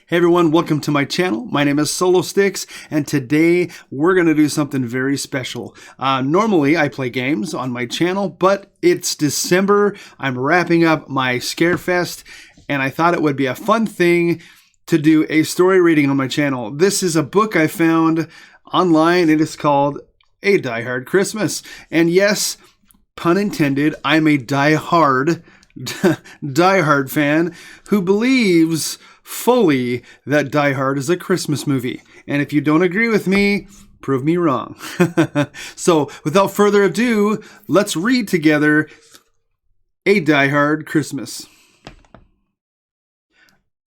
Hey everyone, welcome to my channel. My name is Solostyx, and today we're going to do something very special. Normally I play games on my channel, but it's December. I'm wrapping up my Scarefest, and I thought it would be a fun thing to do a story reading on my channel. This is a book I found online. It is called A Die Hard Christmas. And yes, pun intended, I'm a die-hard fan who believes fully that Die Hard is a Christmas movie. And if you don't agree with me, prove me wrong. So without further ado, let's read together A Die Hard Christmas.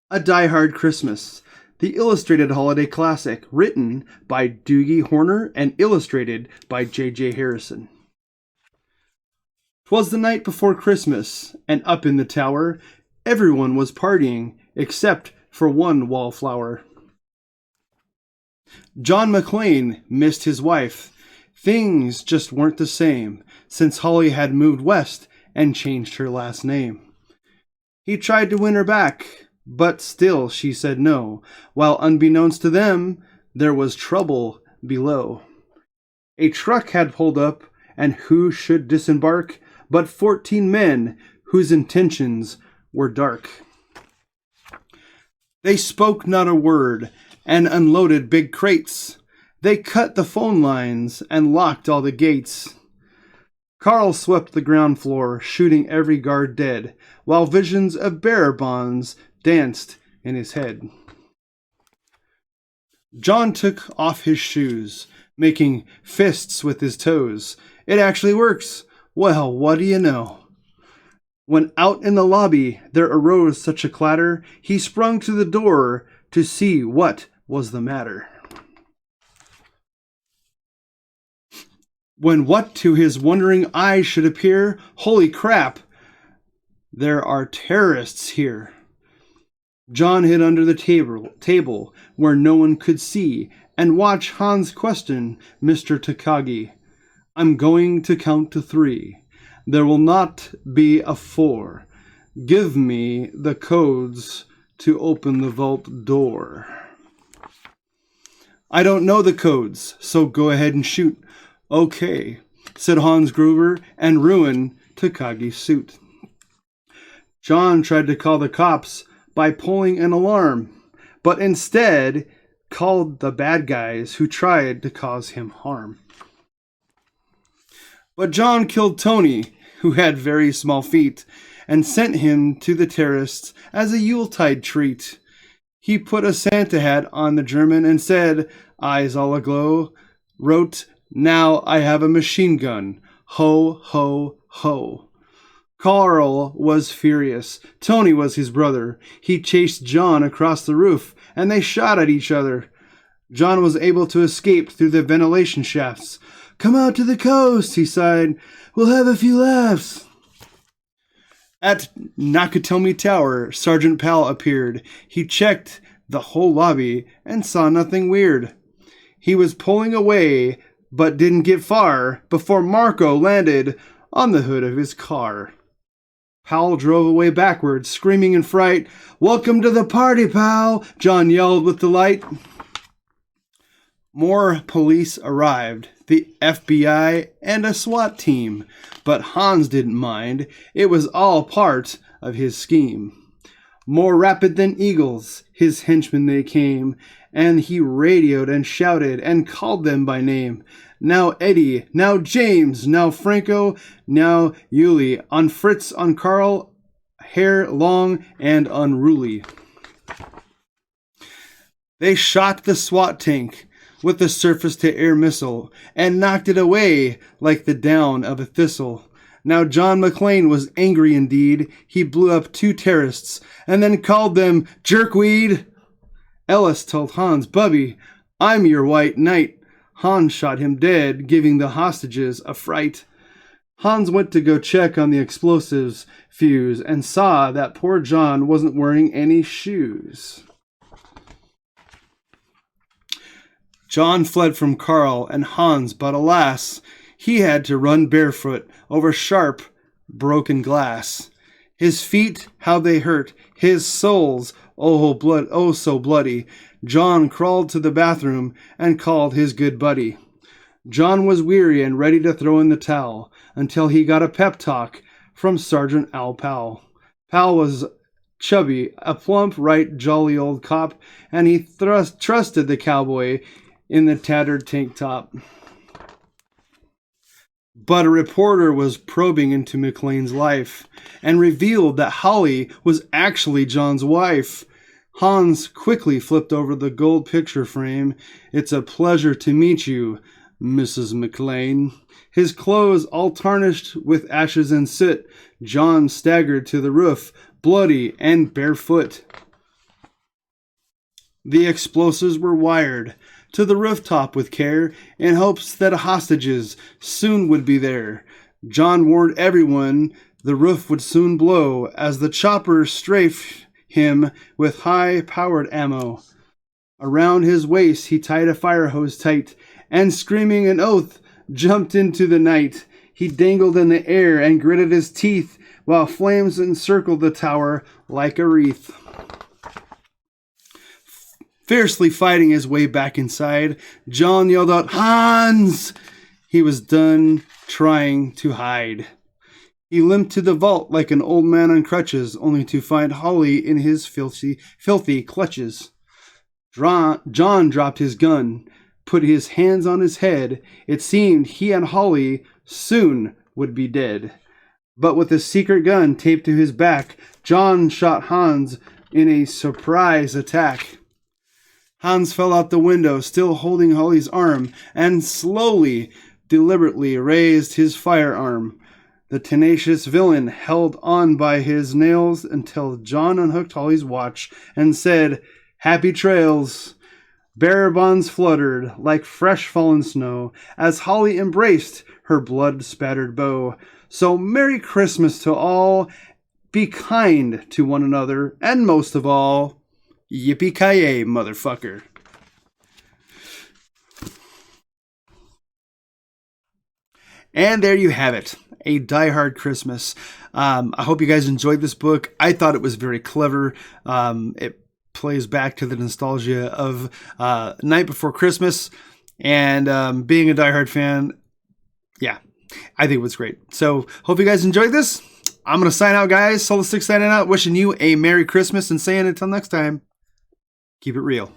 A Die Hard Christmas, the illustrated holiday classic, written by Doogie Horner and illustrated by J.J. Harrison. 'Twas the night before Christmas, and up in the tower, everyone was partying, except for one wallflower. John McClane missed his wife. Things just weren't the same, since Holly had moved west and changed her last name. He tried to win her back, but still she said no, while unbeknownst to them, there was trouble below. A truck had pulled up, and who should disembark but 14 men whose intentions were dark. They spoke not a word and unloaded big crates. They cut the phone lines and locked all the gates. Carl swept the ground floor, shooting every guard dead, while visions of bearer bonds danced in his head. John took off his shoes, making fists with his toes. It actually works. Well, what do you know? When out in the lobby there arose such a clatter, he sprung to the door to see what was the matter. When what to his wondering eyes should appear, holy crap, there are terrorists here. John hid under the table where no one could see and watch Hans question Mr. Takagi. I'm going to count to 3. There will not be a 4. Give me the codes to open the vault door. I don't know the codes, so go ahead and shoot. Okay, said Hans Gruber and ruined Takagi's suit. John tried to call the cops by pulling an alarm, but instead called the bad guys who tried to cause him harm. But John killed Tony, who had very small feet, and sent him to the terrorists as a Yuletide treat. He put a Santa hat on the German and said, eyes all aglow, wrote, now I have a machine gun. Ho, ho, ho. Carl was furious. Tony was his brother. He chased John across the roof, and they shot at each other. John was able to escape through the ventilation shafts. Come out to the coast, he sighed. We'll have a few laughs. At Nakatomi Tower, Sergeant Powell appeared. He checked the whole lobby and saw nothing weird. He was pulling away, but didn't get far before Marco landed on the hood of his car. Powell drove away backwards, screaming in fright. Welcome to the party, pal, John yelled with delight. More police arrived, the FBI and a SWAT team, but Hans didn't mind. It was all part of his scheme. More rapid than eagles, his henchmen they came, and he radioed and shouted and called them by name. Now Eddie, now James, now Franco, now Yuli, on Fritz, on Carl, hair long and unruly. They shot the SWAT tank with the surface-to-air missile, and knocked it away like the down of a thistle. Now John McClane was angry indeed. He blew up 2 terrorists, and then called them jerkweed. Ellis told Hans, Bubby, I'm your white knight. Hans shot him dead, giving the hostages a fright. Hans went to go check on the explosives fuse, and saw that poor John wasn't wearing any shoes. John fled from Carl and Hans, but alas, he had to run barefoot over sharp, broken glass. His feet, how they hurt, his soles oh so bloody. John crawled to the bathroom and called his good buddy. John was weary and ready to throw in the towel until he got a pep talk from Sergeant Al Powell. Powell was chubby, a plump, right, jolly old cop, and he trusted the cowboy in the tattered tank top. But a reporter was probing into McLean's life and revealed that Holly was actually John's wife. Hans quickly flipped over the gold picture frame. "It's a pleasure to meet you, Mrs. McLean." His clothes all tarnished with ashes and soot, John staggered to the roof, bloody and barefoot. The explosives were wired to the rooftop with care in hopes that hostages soon would be there. John warned everyone the roof would soon blow as the chopper strafed him with high-powered ammo. Around his waist he tied a fire hose tight and, screaming an oath, jumped into the night. He dangled in the air and gritted his teeth while flames encircled the tower like a wreath. Fiercely fighting his way back inside, John yelled out, "Hans!" He was done trying to hide. He limped to the vault like an old man on crutches, only to find Holly in his filthy clutches. John dropped his gun, put his hands on his head. It seemed he and Holly soon would be dead. But with a secret gun taped to his back, John shot Hans in a surprise attack. Hans fell out the window, still holding Holly's arm, and slowly, deliberately raised his firearm. The tenacious villain held on by his nails until John unhooked Holly's watch and said, "Happy trails." Bearer bonds fluttered like fresh fallen snow as Holly embraced her blood-spattered bow. So Merry Christmas to all. Be kind to one another, and most of all, yippee-ki-yay, motherfucker. And there you have it. A Die Hard Christmas. I hope you guys enjoyed this book. I thought it was very clever. It plays back to the nostalgia of Night Before Christmas. And being a Die Hard fan, yeah, I think it was great. So hope you guys enjoyed this. I'm going to sign out, guys. Solostyx signing out, wishing you a Merry Christmas and saying until next time, keep it real.